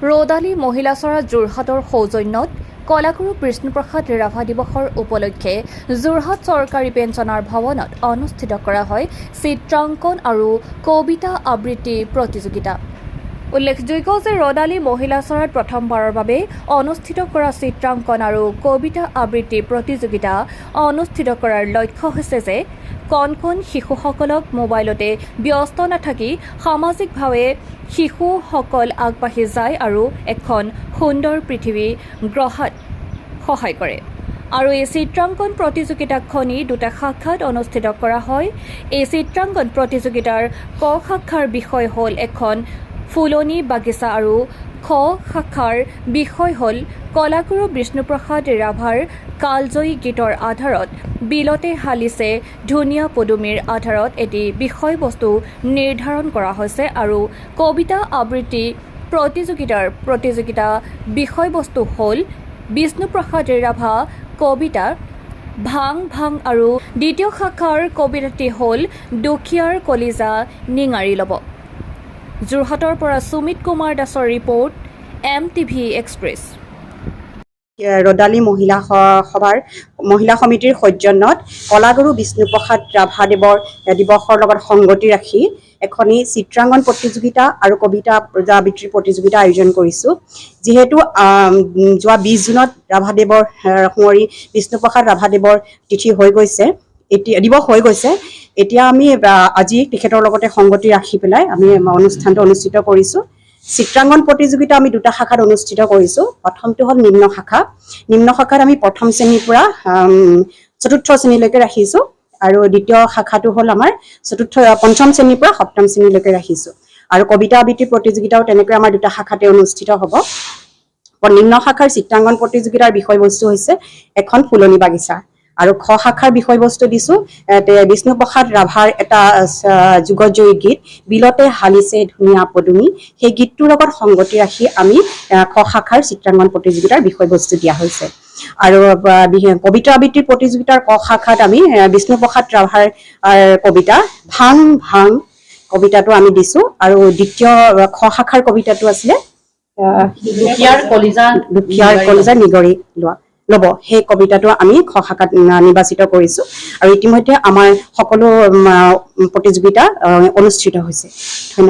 ৰৌদালি মহিলাচৰা যোৰহাটৰ সৌজন্যত কলাগুৰু বিষ্ণুপ্ৰসাদ ৰাভা দিৱসৰ উপলক্ষে যোৰহাট চৰকাৰী পেঞ্চনাৰ ভৱনত অনুষ্ঠিত কৰা হয় চিত্ৰাংকন আৰু কবিতা আবৃত্তি প্ৰতিযোগিতা। উল্লেখযোগ্য যে ৰৌদালি মহিলাচৰাত প্ৰথমবাৰৰ বাবে অনুষ্ঠিত কৰা চিত্ৰাংকন আৰু কবিতা আবৃত্তি প্ৰতিযোগিতা অনুষ্ঠিত কৰাৰ লক্ষ্য হৈছে যে কণ কণ শিশুসকলক মোবাইলতে ব্যস্ত নাথাকি সামাজিকভাৱে শিশুসকল আগবাঢ়ি যায় আৰু এখন সুন্দৰ পৃথিৱী গঢ়াত সহায় কৰে। আৰু এই চিত্ৰাংকন প্ৰতিযোগিতাখনি দুটা শাখাত অনুষ্ঠিত কৰা হয়। এই চিত্ৰাংকন প্ৰতিযোগিতাৰ ক শাখাৰ বিষয় হ'ল এখন ফুলনি বাগিচা আৰু খ শাখাৰ বিষয় হ'ল কলাগুৰু বিষ্ণুপ্ৰসাদ ৰাভাৰ কালজয়ী গীতৰ আধাৰত বিলতে হালিছে ধুনীয়া পদুমীৰ আধাৰত এটি বিষয়বস্তু নিৰ্ধাৰণ কৰা হৈছে আৰু কবিতা আবৃত্তি প্ৰতিযোগিতা বিষয়বস্তু হ'ল বিষ্ণুপ্ৰসাদ ৰাভা কবিতা ভাং ভাং আৰু দ্বিতীয় শাখাৰ কবিতাটি হ'ল দুখীয়াৰ কলিজা নিঙাৰি ল'ব। যোৰহাটৰ পৰা সুমিত কুমাৰ দাসৰ ৰিপৰ্ট MTV এক্সপ্ৰেছ। ৰৌদালি মহিলা সমিতিৰ সৌজন্যত কলাগুৰু বিষ্ণুপ্ৰসাদ ৰাভা দিৱসৰ লগত সংগতি ৰাখি এখনি চিত্ৰাংকন প্ৰতিযোগিতা আৰু কবিতা আবৃত্তিৰ প্ৰতিযোগিতা আয়োজন কৰিছোঁ। যিহেতু যোৱা 20 জুনত ৰাভাদেৱৰ কুঁৱৰী বিষ্ণুপ্ৰসাদ ৰাভাদেৱৰ তিথি হৈ গৈছে, দিৱস হৈ গৈছে। এতিয়া আমি আজি তেখেতৰ লগতে সংগতি ৰাখি পেলাই আমি অনুষ্ঠানটো অনুষ্ঠিত কৰিছোঁ। চিত্ৰাংকন প্ৰতিযোগিতা আমি দুটা শাখাত অনুষ্ঠিত কৰিছোঁ। প্ৰথমটো হ'ল নিম্ন শাখা। নিম্ন শাখাত আমি প্ৰথম শ্ৰেণীৰ পৰা চতুৰ্থ শ্ৰেণীলৈকে ৰাখিছোঁ আৰু দ্বিতীয় শাখাটো হ'ল আমাৰ পঞ্চম শ্ৰেণীৰ পৰা সপ্তম শ্ৰেণীলৈকে ৰাখিছোঁ। আৰু কবিতা আবৃত্তি প্ৰতিযোগিতাও তেনেকৈ আমাৰ দুটা শাখাতে অনুষ্ঠিত হ'ব। নিম্ন শাখাৰ চিত্ৰাংকন প্ৰতিযোগিতাৰ বিষয়বস্তু হৈছে এখন ফুলনি বাগিচা আৰু খ শাখাৰ বিষয়বস্তু দিছোঁ বিষ্ণুপ্ৰসাদ ৰাভাৰ এটা যুগজয়ী গীত বিলতে হালিছে ধুনীয়া পদুমী। সেই গীতটোৰ লগত সংগতি ৰাখি আমি খ শাখাৰ চিত্ৰাংকন প্ৰতিযোগিতাৰ বিষয়বস্তু দিয়া হৈছে। আৰু কবিতা আবৃত্তিৰ প্ৰতিযোগিতাৰ ক শাখাত আমি বিষ্ণুপ্ৰসাদ ৰাভাৰ কবিতা ভাং ভাং কবিতাটো আমি দিছোঁ আৰু দ্বিতীয় খ শাখাৰ কবিতাটো আছিলে দুখীয়াৰ কলিজা নিগৰি ল'ব। সেই কবিতাটো আমি খ শাখাত নিৰ্বাচিত কৰিছোঁ আৰু ইতিমধ্যে আমাৰ সকলো প্ৰতিযোগিতা অনুষ্ঠিত হৈছে। ধন্যবাদ।